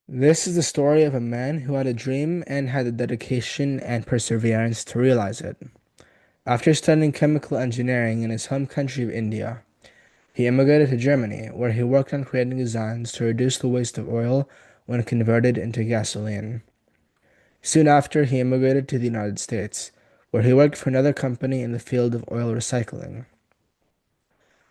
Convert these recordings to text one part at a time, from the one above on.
This is the story of a man who had a dream and had the dedication and perseverance to realize it. After studying chemical engineering in his home country of India, he immigrated to Germany, where he worked on creating designs to reduce the waste of oil when converted into gasoline. Soon after, he immigrated to the United States, where he worked for another company in the field of oil recycling.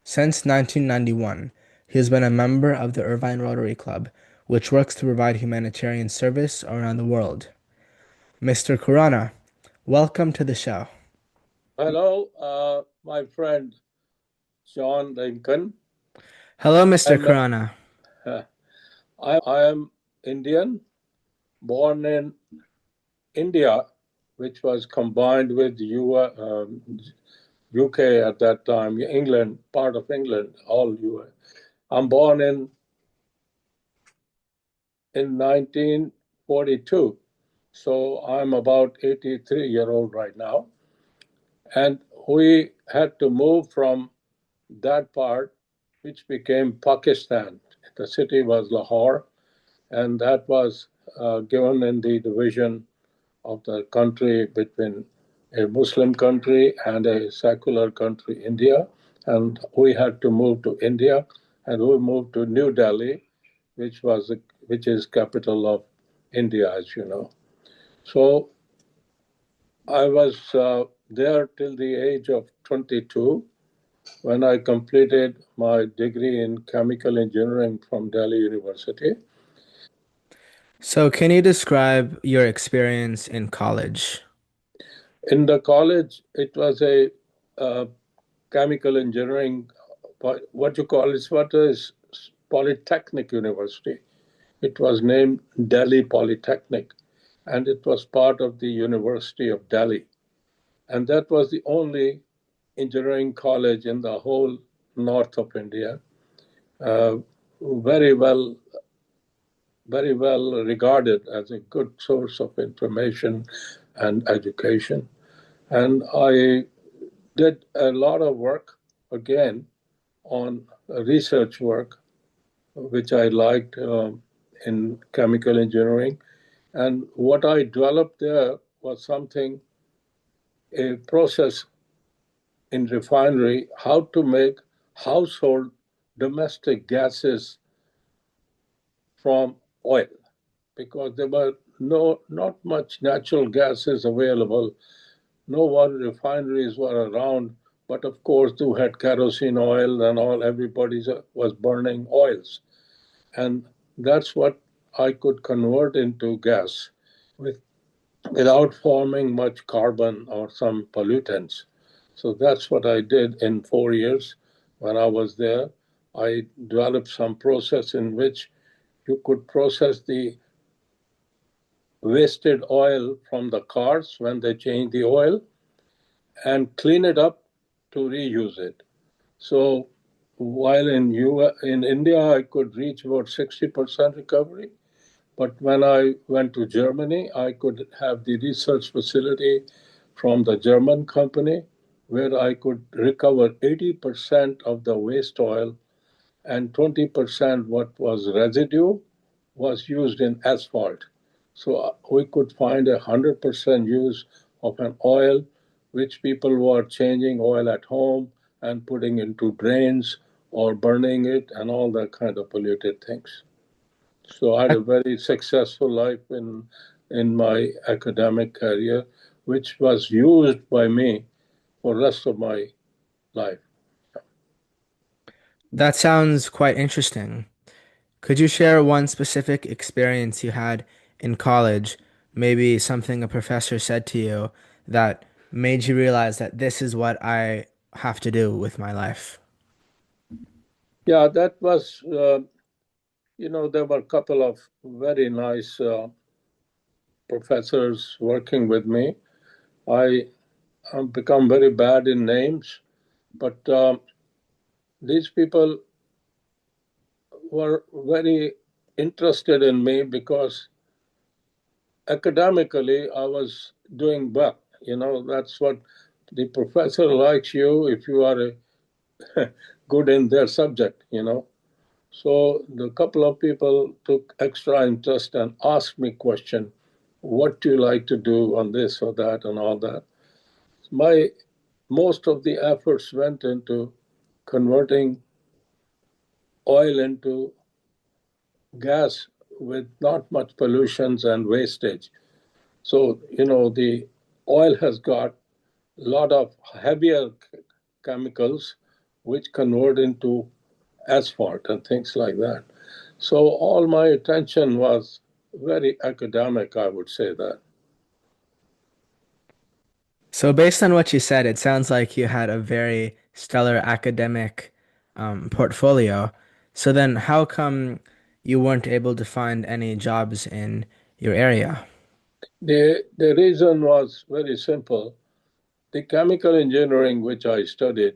Since 1991, he has been a member of the Irvine Rotary Club, which works to provide humanitarian service around the world. Mr. Khurana, welcome to the show. Hello, my friend John Lincoln. Hello, Mr. I'm Khurana. I am Indian, born in India, which was combined with UK at that time, England, part of England, all US. I'm born in 1942, so I'm about 83-year-old right now, and we had to move from that part, which became Pakistan. The city was Lahore, and that was given in the division of the country between a Muslim country and a secular country, India. And we had to move to India, and we moved to New Delhi, which is capital of India, as you know. So I was there till the age of 22 when I completed my degree in chemical engineering from Delhi University. So, can you describe your experience in college? In the college, it was a chemical engineering, what you call it, what is Polytechnic University. It was named Delhi Polytechnic, and it was part of the University of Delhi. And that was the only engineering college in the whole north of India. Uh, very well very well regarded as a good source of information and education. And I did a lot of work again on research work, which I liked in chemical engineering. And what I developed there was a process in refinery, how to make household domestic gases from oil, because there were not much natural gases available. No one refineries were around, but of course, you had kerosene oil and all. Everybody was burning oils, and that's what I could convert into gas with, without forming much carbon or some pollutants. So that's what I did in 4 years when I was there. I developed some process in which you could process the wasted oil from the cars when they change the oil and clean it up to reuse it. So while in India I could reach about 60% recovery, but when I went to Germany, I could have the research facility from the German company where I could recover 80% of the waste oil and 20% what was residue was used in asphalt. So we could find 100% use of an oil which people were changing oil at home and putting into drains or burning it and all that kind of polluted things. So I had a That, very successful life in my academic career, which was used by me for the rest of my life. that sounds quite interesting. Could you share one specific experience you had in college, maybe something a professor said to you that made you realize that this is what I have to do with my life? Yeah, that was there were a couple of very nice professors working with me. I have become very bad in names, but these people were very interested in me because academically I was doing well. That's what the professor likes you if you are good in their subject. So the couple of people took extra interest and asked me question, what do you like to do on this or that and all that. My most of the efforts went into converting oil into gas with not much pollutions and wastage. So, the oil has got a lot of heavier chemicals which convert into asphalt and things like that. So all my attention was very academic, I would say that. So based on what you said, it sounds like you had a very stellar academic portfolio. So then how come you weren't able to find any jobs in your area? The reason was very simple. The chemical engineering which I studied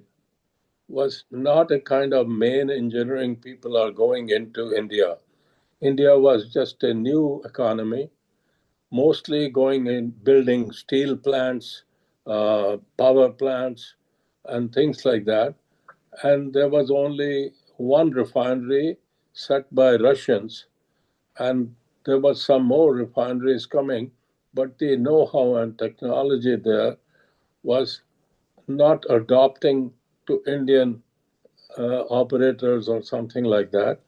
was not a kind of main engineering people are going into India. India was just a new economy, mostly going in building steel plants, power plants, and things like that. And there was only one refinery set by Russians, and there was some more refineries coming, but the know-how and technology there was not adopting to Indian operators or something like that.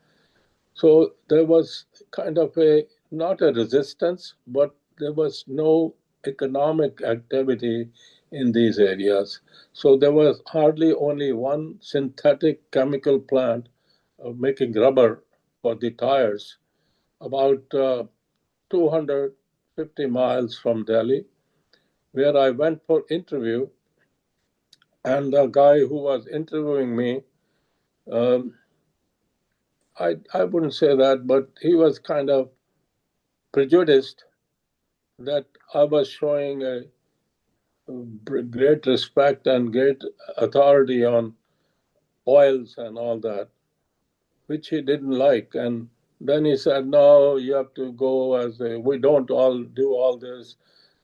So there was kind of a not a resistance, but there was no economic activity in these areas. So there was hardly only one synthetic chemical plant making rubber for the tires about 250 miles from Delhi, where I went for interview, and the guy who was interviewing me, um, I wouldn't say that, but he was kind of prejudiced that I was showing a great respect and great authority on oils and all that, which he didn't like. And then he said, "No, you have to go as a, we don't all do all this,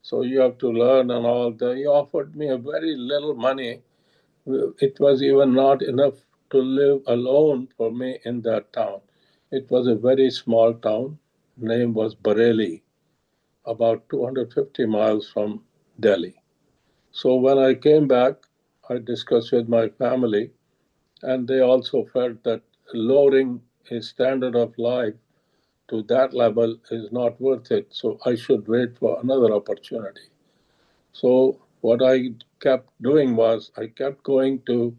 so you have to learn and all that." He offered me a very little money. It was even not enough to live alone for me in that town. It was a very small town. Name was Bareilly, about 250 miles from Delhi. So when I came back, I discussed with my family, and they also felt that lowering his standard of life to that level is not worth it. So I should wait for another opportunity. So what I kept doing was I kept going to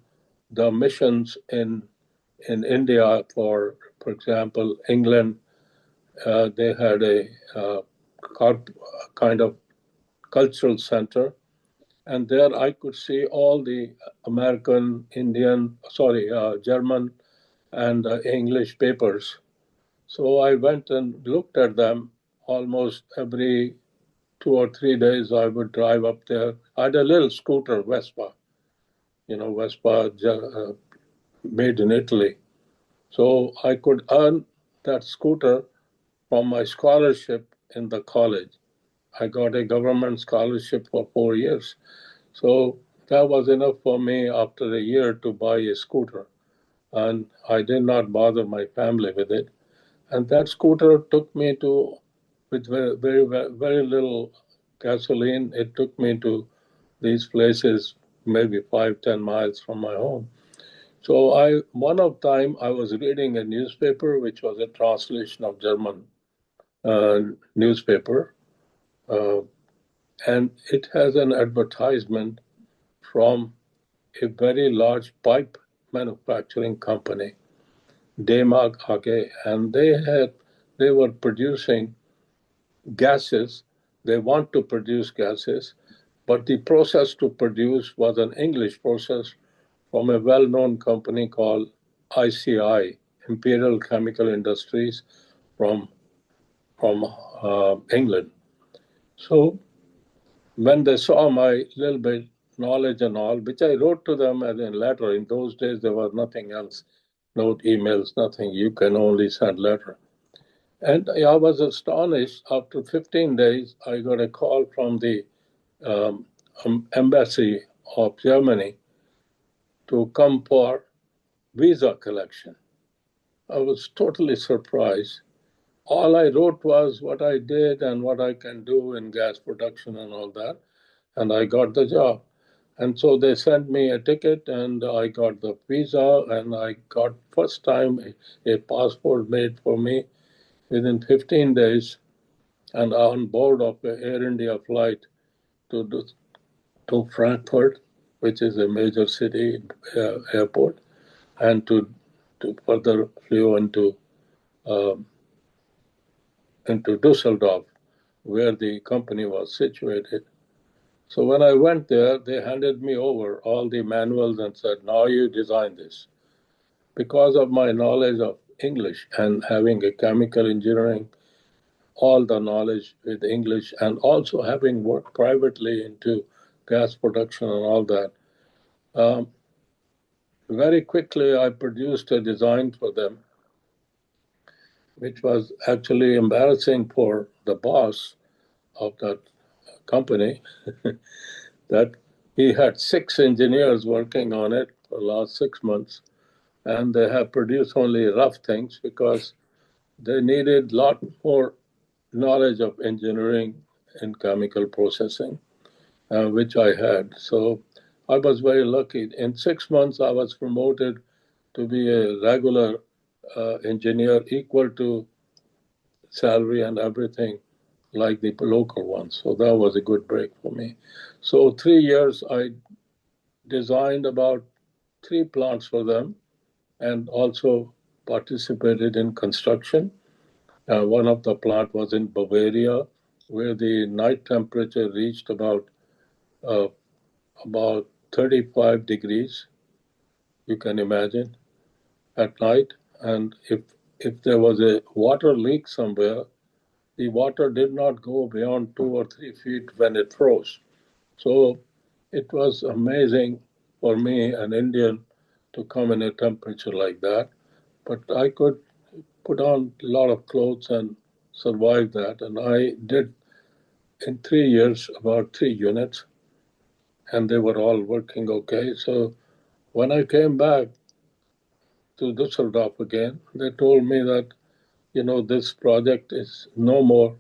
the missions in India. For example, England, they had a kind of cultural center, and there I could see all the American, Indian, sorry, German, and English papers. So I went and looked at them almost every 2 or 3 days. I would drive up there. I had a little scooter, Vespa, Vespa made in Italy. So I could earn that scooter from my scholarship in the college. I got a government scholarship for 4 years. So that was enough for me after a year to buy a scooter. And I did not bother my family with it. And that scooter took me to, with very little gasoline, it took me to these places, maybe 5, 10 miles from my home. So one of time I was reading a newspaper, which was a translation of German uh, newspaper, uh, and it has an advertisement from a very large pipe manufacturing company, Demag AG, and they were producing gases. They want to produce gases, but the process to produce was an English process from a well-known company called ICI, Imperial Chemical Industries, from England. So when they saw my little bit knowledge and all, which I wrote to them as a letter. In those days, there was nothing else, no emails, nothing. You can only send letter. And I was astonished. After 15 days, I got a call from the um, embassy of Germany to come for visa collection. I was totally surprised. All I wrote was what I did and what I can do in gas production and all that, and I got the job. And so they sent me a ticket, and I got the visa, and I got first time a passport made for me within 15 days, and on board of the Air India flight to to Frankfurt, which is a major city airport, and to further flew um, into Dusseldorf, where the company was situated. So when I went there, they handed me over all the manuals and said, "Now you design this." Because of my knowledge of English and having a chemical engineering, all the knowledge with English, and also having worked privately into gas production and all that, um, very quickly I produced a design for them, which was actually embarrassing for the boss of that company, that he had 6 engineers working on it for the last 6 months, and they have produced only rough things because they needed a lot more knowledge of engineering and chemical processing, which I had. So I was very lucky. In 6 months, I was promoted to be a regular engineer, equal to salary and everything like the local ones. So that was a good break for me. So 3 years, I designed about 3 plants for them and also participated in construction. One of the plant was in Bavaria, where the night temperature reached uh, about 35 degrees. You can imagine at night, and if there was a water leak somewhere, the water did not go beyond 2 or 3 feet when it froze. So it was amazing for me, an Indian, to come in a temperature like that. But I could put on a lot of clothes and survive that. And I did in 3 years about 3 units, and they were all working okay. So when I came back to Dusseldorf again, they told me that, this project is no more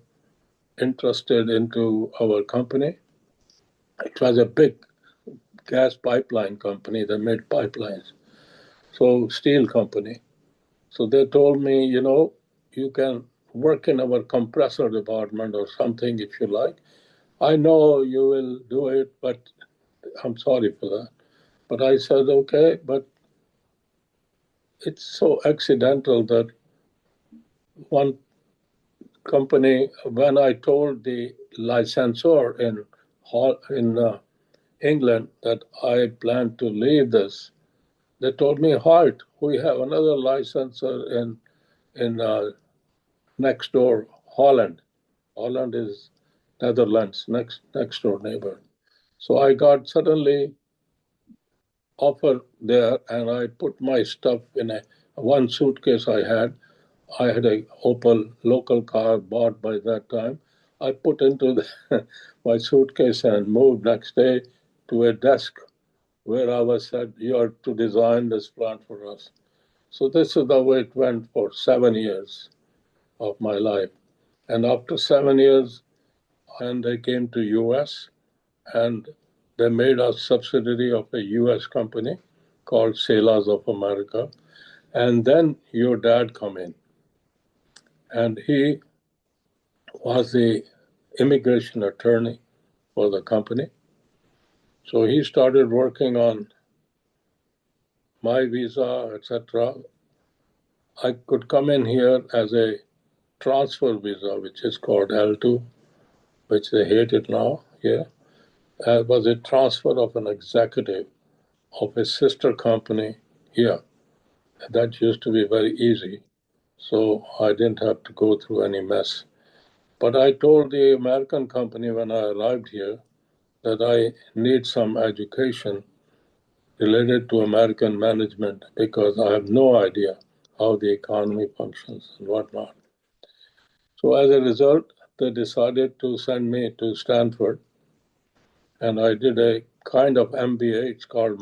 interested into our company. It was a big gas pipeline company that made pipelines, so steel company. So they told me, you can work in our compressor department or something if you like. I know you will do it, but I'm sorry for that. But I said, okay, but it's so accidental that one company, when I told the licensor in England that I plan to leave this, they told me, halt, we have another licensor in next door, Holland. Holland is Netherlands, next door neighbor. So I got suddenly offer there, and I put my stuff in a one suitcase I had. I had a Opel local car bought by that time. I put into my suitcase and moved next day to a desk where I was said, "You are to design this plant for us." So this is the way it went for 7 years of my life. And after 7 years, and they came to US, and they made us subsidiary of a US company called Sailors of America. And then your dad come in, and he was the immigration attorney for the company. So he started working on my visa, etc. I could come in here as a transfer visa, which is called L2, which they hate it now here. It was a transfer of an executive of a sister company here. That used to be very easy, so I didn't have to go through any mess. But I told the American company when I arrived here that I need some education related to American management because I have no idea how the economy functions and whatnot. So as a result, they decided to send me to Stanford, and I did a kind of MBA. It's called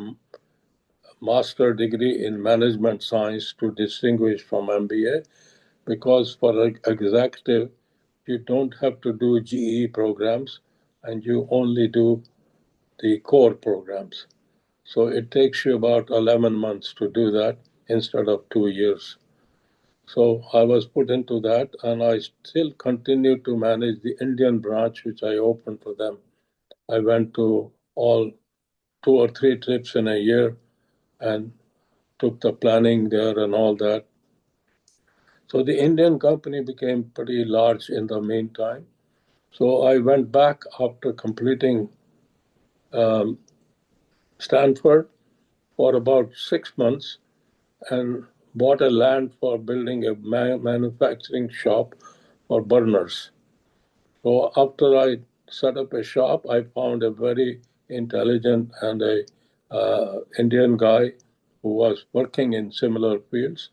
master degree in management science to distinguish from MBA because for an executive, you don't have to do GE programs and you only do the core programs. So it takes you about 11 months to do that instead of 2 years. So I was put into that, and I still continue to manage the Indian branch, which I opened for them. I went to all 2 or 3 trips in a year and took the planning there and all that. So the Indian company became pretty large in the meantime. So I went back after completing um, Stanford for about 6 months and bought a land for building a manufacturing shop for burners. So after I set up a shop, I found a very intelligent and a Indian guy who was working in similar fields.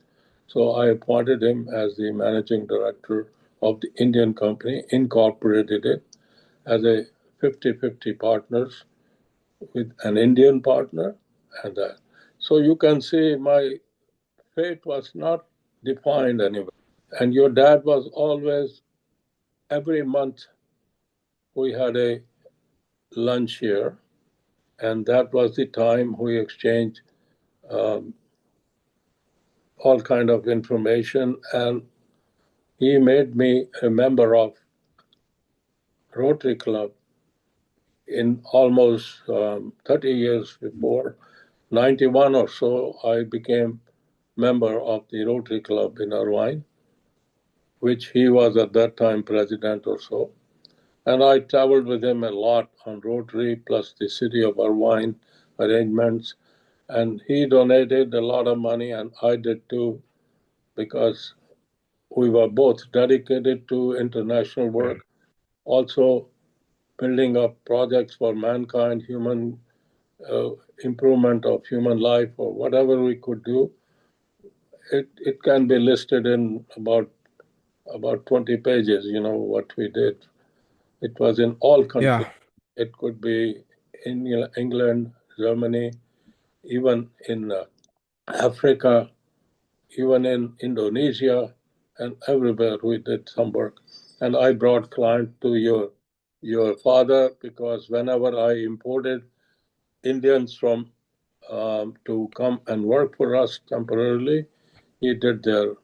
So I appointed him as the managing director of the Indian company, incorporated it as a 50-50 partners with an Indian partner and that. So you can see my fate was not defined anywhere. And your dad was always, every month, we had a lunch here, and that was the time we exchanged um, all kind of information. And he made me a member of Rotary Club in almost 30 years before. 91 or so, I became member of the Rotary Club in Irvine, which he was at that time president or so. And I traveled with him a lot on Rotary plus the city of Irvine arrangements. And he donated a lot of money, and I did too, because we were both dedicated to international work, also building up projects for mankind, human uh, improvement of human life, or whatever we could do. It can be listed in about 20 pages, what we did. It was in all countries. Yeah. It could be in England, Germany, even in Africa, even in Indonesia, and everywhere we did some work. And I brought client to your father because whenever I imported Indians from to come and work for us temporarily, he did their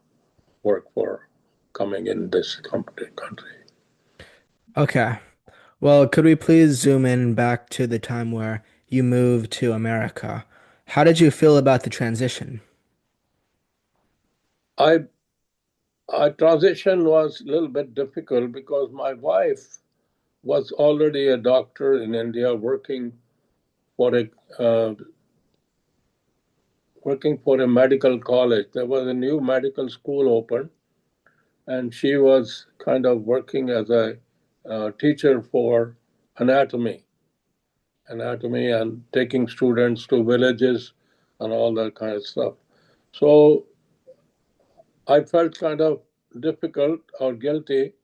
work for coming in this country. Okay. Well, could we please zoom in back to the time where you moved to America? How did you feel about the transition? I Our transition was a little bit difficult because my wife was already a doctor in India for a uh, working for a medical college. There was a new medical school open, and she was kind of working as a teacher for anatomy, anatomy, and taking students to villages and all that kind of stuff. So I felt kind of difficult or guilty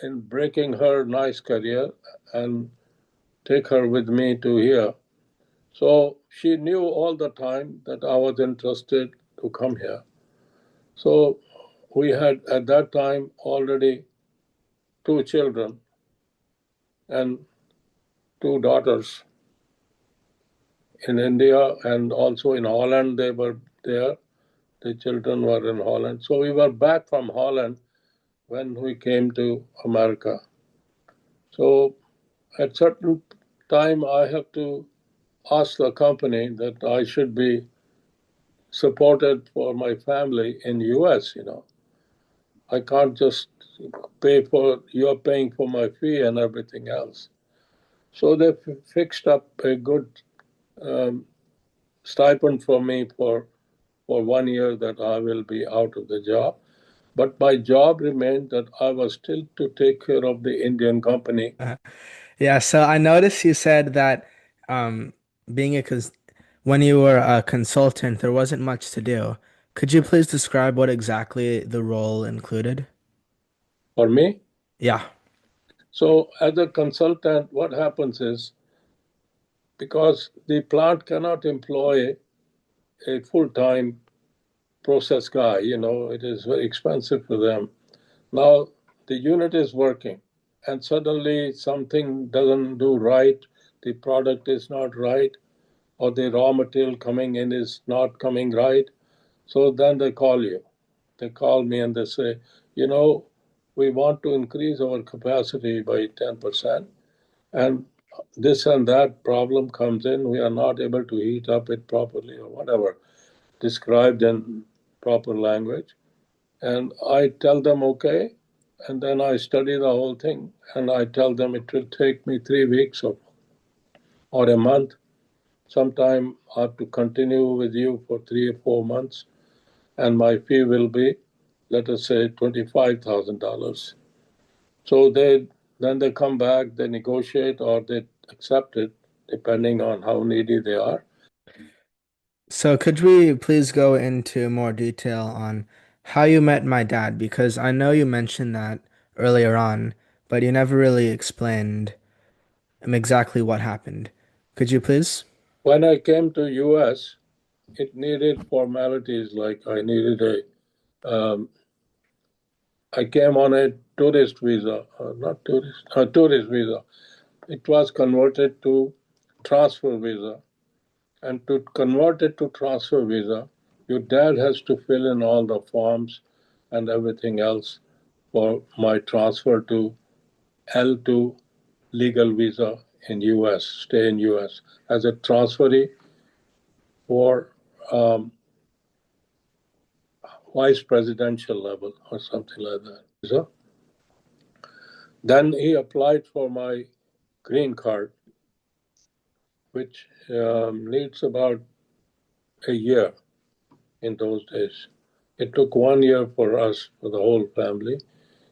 in breaking her nice career and take her with me to here. So she knew all the time that I was interested to come here. So we had at that time already 2 children and 2 daughters in India and also in Holland. They were there. The children were in Holland. So we were back from Holland when we came to America. So at certain time, I have to ask the company that I should be supported for my family in US. I can't just you're paying for my fee and everything else. So they fixed up a good um, stipend for me for 1 year that I will be out of the job. But my job remained that I was still to take care of the Indian company. Yeah, so I noticed you said that um, being a cons when you were a consultant, there wasn't much to do. Could you please describe what exactly the role included? For me. Yeah. So as a consultant, what happens is because the plant cannot employ a full-time process guy. It is very expensive for them. Now the unit is working, and suddenly something doesn't do right, the product is not right, or the raw material coming in is not coming right. So then they call you. They call me and they say, you know, we want to increase our capacity by 10%, and this and that problem comes in. We are not able to heat up it properly or whatever, described in proper language. And I tell them, okay. And then I study the whole thing and I tell them it will take me 3 weeks or a month. Sometime I have to continue with you for 3 or 4 months, and my fee will be, let us say, $25,000. So they come back, they negotiate or they accept it, depending on how needy they are. So could we please go into more detail on how you met my dad? Because I know you mentioned that earlier on, but you never really explained exactly what happened. Could you please? When I came to US, it needed formalities like I came on a tourist visa, not tourist, a tourist visa. It was converted to transfer visa. And to convert it to transfer visa, your dad has to fill in all the forms and everything else for my transfer to L2 legal visa in US, stay in US as a transferee for um, vice presidential level or something like that. So then he applied for my green card, which needs about a year in those days. It took 1 year for us, for the whole family,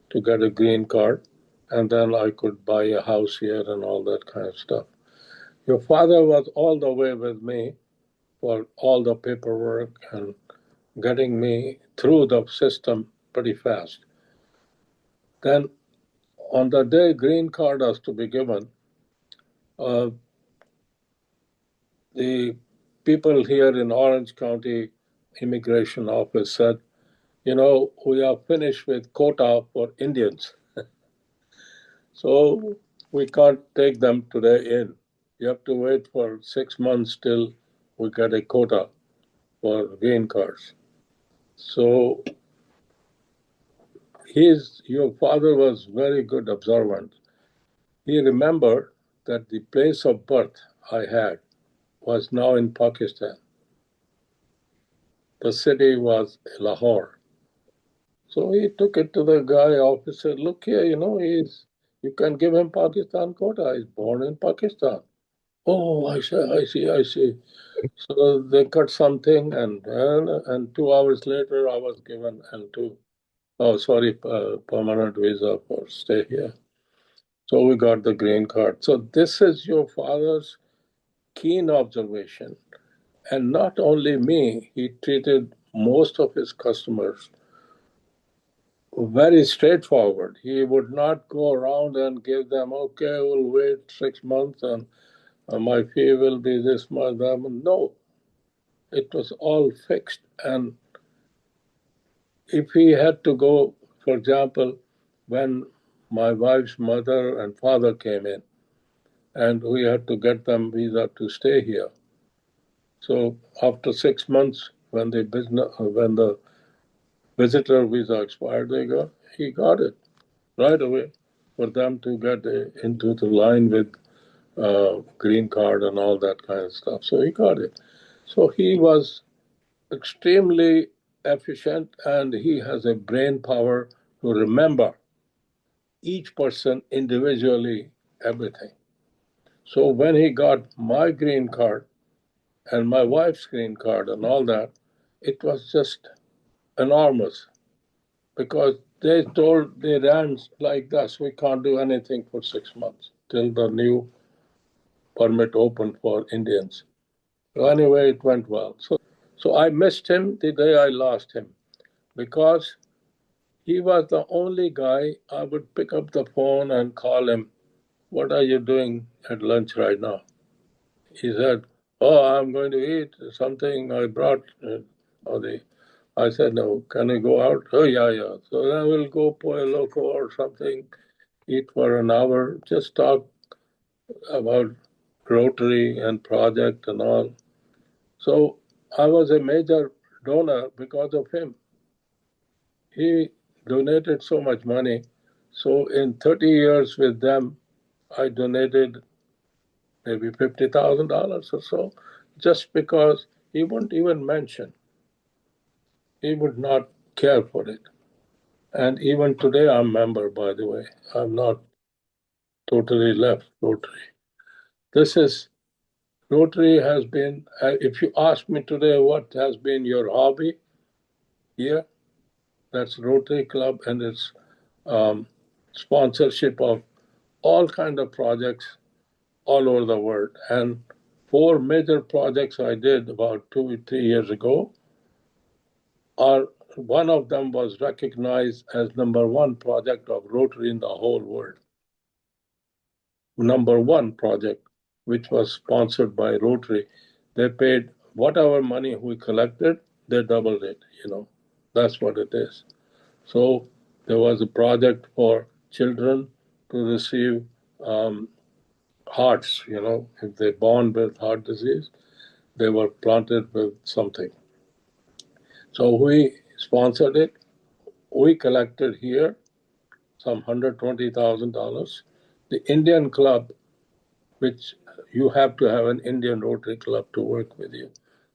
to get a green card, and then I could buy a house here and all that kind of stuff. Your father was all the way with me for all the paperwork and getting me through the system pretty fast. Then, on the day green card has to be given, uh, the people here in Orange County Immigration Office said, we are finished with quota for Indians. So we can't take them today in. You have to wait for 6 months till we get a quota for green cards. So your father was very good observant. He remembered that the place of birth I had was now in Pakistan. The city was Lahore. So he took it to the guy officer. Look here, you can give him Pakistan quota. He's born in Pakistan. Oh, I see. So they cut something, and 2 hours later, I was given L2. Oh, sorry, permanent visa for stay here. So we got the green card. So this is your father's keen observation. And not only me, he treated most of his customers very straightforward. He would not go around and give them, okay, we'll wait 6 months and my fee will be this much. No, it was all fixed. And if he had to go, for example, when my wife's mother and father came in, and we had to get them visa to stay here. So after 6 months, when the visitor visa expired, he got it right away for them to get into the line with green card and all that kind of stuff. So he got it. So he was extremely efficient, and he has a brain power to remember each person individually everything. So when he got my green card and my wife's green card and all that, it was just enormous because they ran like this. We can't do anything for 6 months till the new permit opened for Indians. So anyway, it went well. So I missed him the day I lost him because he was the only guy I would pick up the phone and call him, what are you doing at lunch right now? He said, Oh, I'm going to eat something I brought. Or I said, no, can I go out? Oh, yeah, yeah. So then we'll go Pollo Loco or something, eat for an hour, just talk about Rotary and project and all. So I was a major donor because of him. He donated so much money. So in 30 years with them, I donated maybe $50,000 or so, just because he wouldn't even mention. He would not care for it. And even today, I'm a member, by the way. I'm not totally left Rotary. This is Rotary has been, if you ask me today what has been your hobby here, that's Rotary Club and its um, sponsorship of all kind of projects all over the world. And four major projects I did about 2 3 years ago are one of them was recognized as number one project of Rotary in the whole world. Number one project, which was sponsored by Rotary. They paid whatever money we collected, they doubled it, you know. That's what it is. So there was a project for children to receive um, hearts, you know, if they're born with heart disease, they were planted with something. So we sponsored it. We collected here some $120,000. The Indian club, which you have to have an Indian Rotary Club to work with you,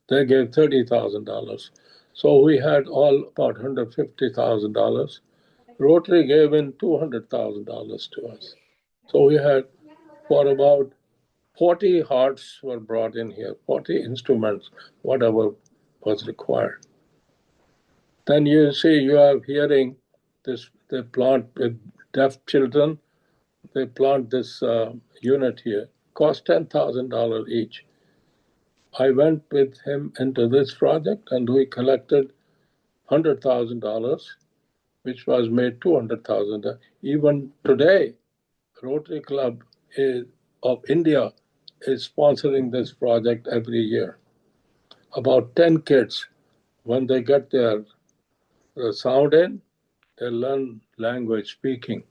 they gave $30,000. So we had all about $150,000. Rotary gave in $200,000 to us. So we had for about 40 hearts were brought in here, 40 instruments, whatever was required. Then you see, you are hearing this, they plant with deaf children, they plant this unit here, cost $10,000 each. I went with him into this project and we collected $100,000, which was made 200,000. Even today, Rotary Club of India is sponsoring this project every year. About 10 kids, when they get their sound in, they learn language speaking.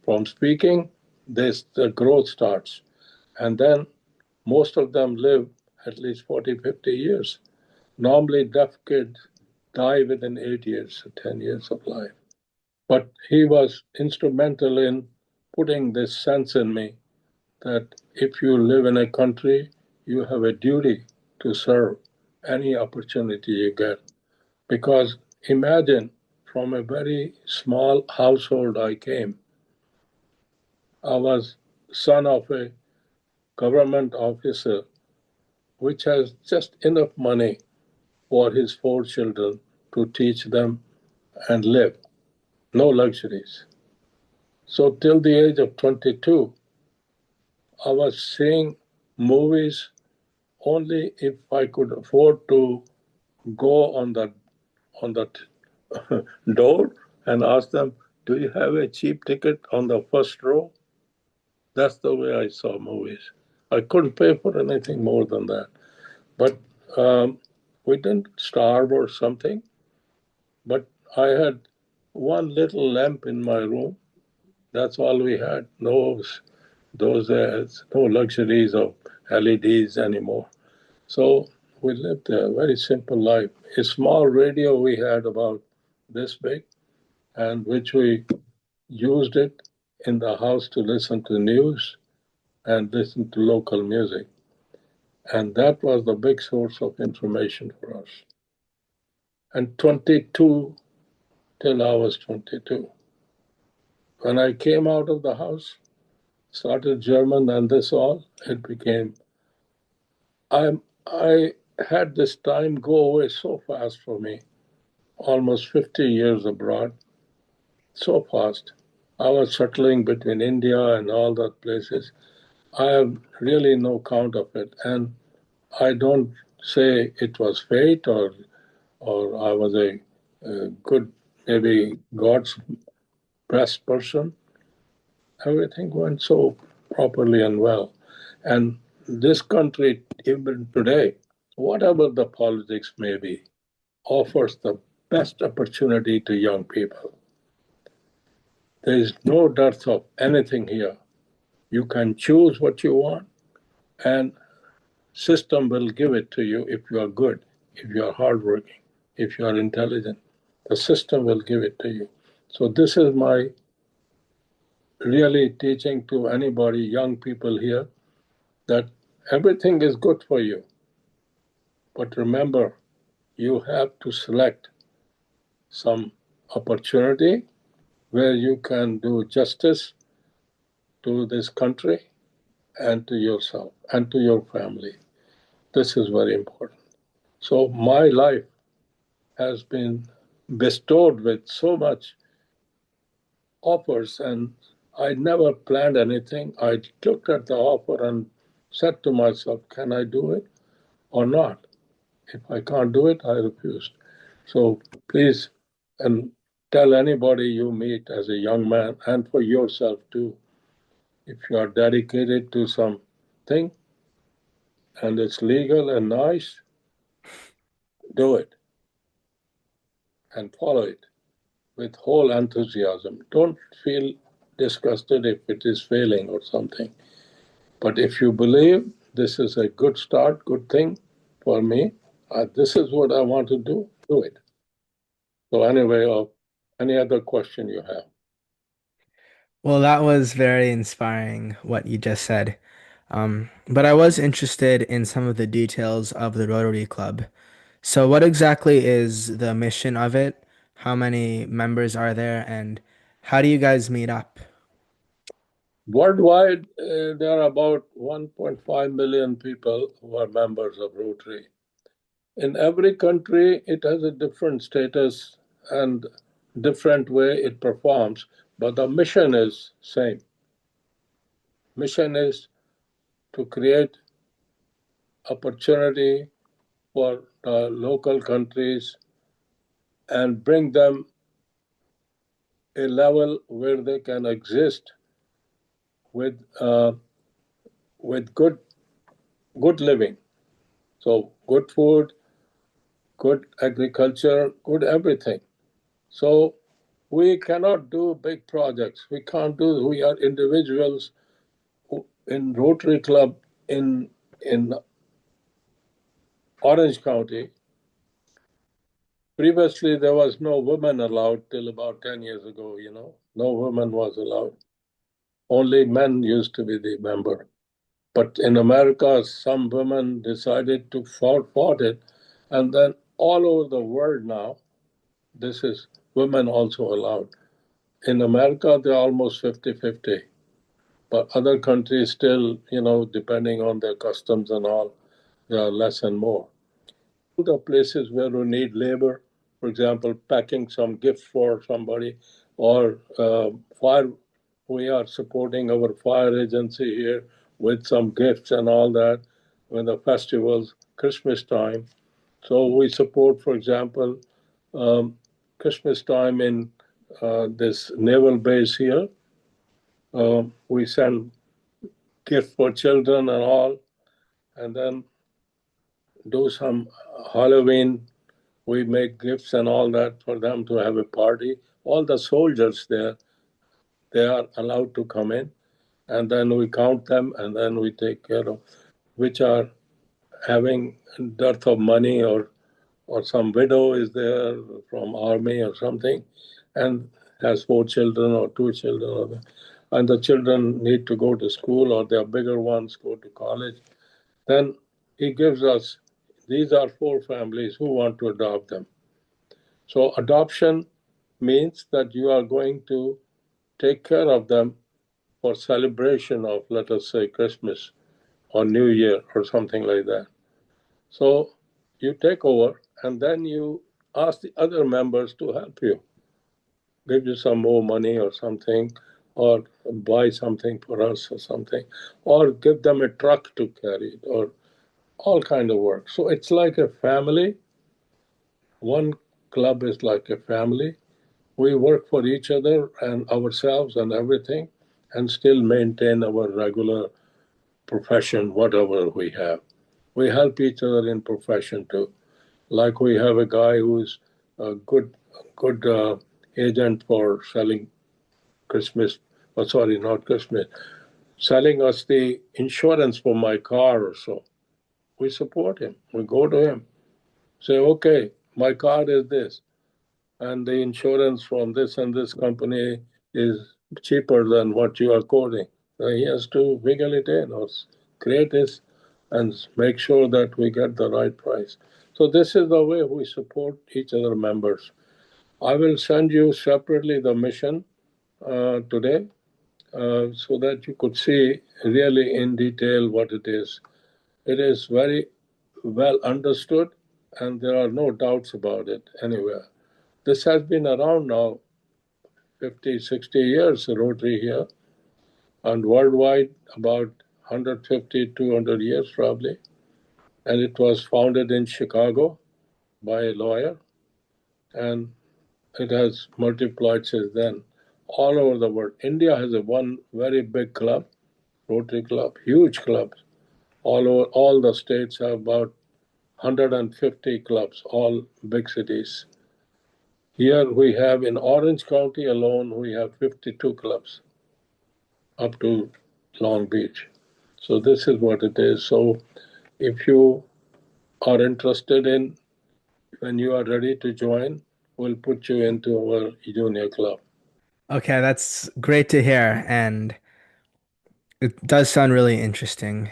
From speaking, the growth starts. And then most of them live at least 40, 50 years. Normally, deaf kids die within 8 years, 10 years of life. But he was instrumental in putting this sense in me that if you live in a country, you have a duty to serve any opportunity you get. Because imagine from a very small household I came, I was son of a government officer which has just enough money for his four children to teach them and live. No luxuries. So till the age of 22, I was seeing movies only if I could afford to go on the door and ask them, "Do you have a cheap ticket on the first row?" That's the way I saw movies. I couldn't pay for anything more than that. But um, we didn't starve or something. But I had one little lamp in my room. That's all we had. No, those no luxuries of LEDs anymore. So we lived a very simple life. A small radio we had about this big, and which we used it in the house to listen to news and listen to local music. And that was the big source of information for us. And 22 till I was 22. When I came out of the house, started German and this all, it became, I had this time go away so fast for me, almost 50 years abroad, so fast. I was settling between India and all that places. I have really no count of it. And I don't say it was fate or I was a good, maybe God's best person. Everything went so properly and well. And this country, even today, whatever the politics may be, offers the best opportunity to young people. There is no dearth of anything here. You can choose what you want, and system will give it to you if you are good, if you are hardworking, if you are intelligent. The system will give it to you. So this is my really teaching to anybody, young people here, that everything is good for you. But remember, you have to select some opportunity where you can do justice to this country and to yourself and to your family. This is very important. So my life has been bestowed with so much offers, and I never planned anything. I looked at the offer and said to myself, can I do it or not? If I can't do it, I refused. So please, and tell anybody you meet as a young man, and for yourself too, if you are dedicated to something and it's legal and nice, do it and follow it with whole enthusiasm. Don't feel disgusted if it is failing or something. But if you believe this is a good start, good thing for me, this is what I want to do it. So, anyway, any other question you have? Well, that was very inspiring what you just said. But I was interested in some of the details of the Rotary Club. So, what exactly is the mission of it? How many members are there, and how do you guys meet up? Worldwide, there are about 1.5 million people who are members of Rotary. In every country, it has a different status and different way it performs, but the mission is same. Mission is to create opportunity for the local countries and bring them a level where they can exist with with good living. So good food, good agriculture, good everything. So we cannot do big projects. We can't do. We are individuals in Rotary Club in Orange County. Previously, there was no women allowed till about 10 years ago. No woman was allowed. Only men used to be the member. But in America, some women decided to fought it, and then all over the world now, this is women also allowed. In America, they're almost 50-50, but other countries still, depending on their customs and all, they are less and more. The places where we need labor, for example, packing some gift for somebody, or fire. We are supporting our fire agency here with some gifts and all that when the festivals, Christmas time. So we support, for example, Christmas time in this naval base here. We send gift for children and all, and then do some Halloween. We make gifts and all that for them to have a party. All the soldiers there, they are allowed to come in, and then we count them, and then we take care of which are having dearth of money, or some widow is there from army or something, and has 4 children or 2 children, and the children need to go to school, or their bigger ones go to college. Then he gives us, these are 4 families who want to adopt them. So adoption means that you are going to take care of them for celebration of, let us say, Christmas or New Year or something like that. So you take over, and then you ask the other members to help you, give you some more money or something, or buy something for us or something, or give them a truck to carry it, or all kind of work. So it's like a family. One club is like a family. We work for each other and ourselves and everything, and still maintain our regular profession, whatever we have. We help each other in profession too. Like we have a guy who's a good agent for selling Christmas, oh, sorry, not Christmas, selling us the insurance for my car or so. We support him. We go to him, say, okay, my car is this, and the insurance from this and this company is cheaper than what you are quoting. So he has to wiggle it in or create this and make sure that we get the right price. So this is the way we support each other members. I will send you separately the mission today so that you could see really in detail what it is. It is very well understood and there are no doubts about it anywhere. This has been around now 50, 60 years, Rotary here, and worldwide about 150, 200 years probably. And it was founded in Chicago by a lawyer, and it has multiplied since then all over the world. India has a one very big club, Rotary Club, huge clubs. All over, all the states have about 150 clubs, all big cities. Here we have in Orange County alone, we have 52 clubs up to Long Beach. So this is what it is. So if you are interested in, when you are ready to join, we'll put you into our junior club. Okay, that's great to hear, and it does sound really interesting.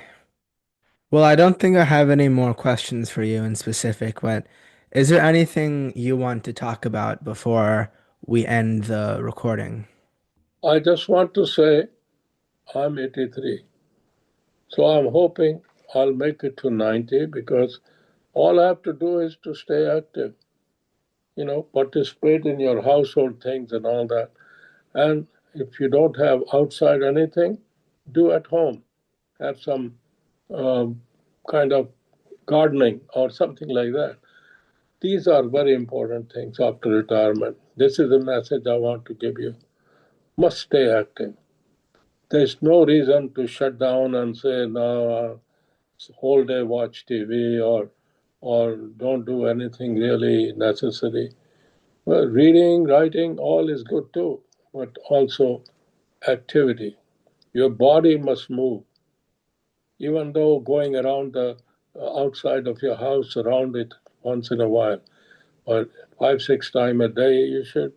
Well, I don't think I have any more questions for you in specific, but is there anything you want to talk about before we end the recording? I just want to say I'm 83. So I'm hoping I'll make it to 90 because all I have to do is to stay active, participate in your household things and all that. And if you don't have outside anything, do at home. Have some um, kind of gardening or something like that. These are very important things after retirement. This is the message I want to give you. Must stay active. There's no reason to shut down and say, no, whole day watch TV or don't do anything really necessary. Well, reading, writing, all is good too, but also activity. Your body must move, even though going around the outside of your house, around it once in a while, but 5, 6 times a day, you should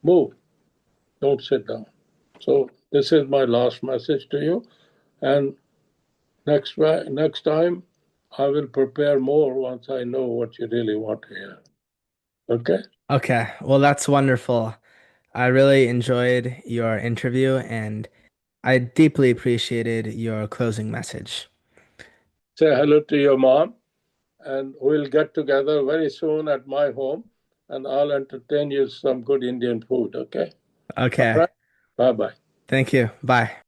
move. Don't sit down. So this is my last message to you. And next time, I will prepare more once I know what you really want to hear. Okay? Okay, well, that's wonderful. I really enjoyed your interview and I deeply appreciated your closing message. Say hello to your mom, and we'll get together very soon at my home, and I'll entertain you some good Indian food. Okay? All Okay, right. Bye bye. thank you. Bye.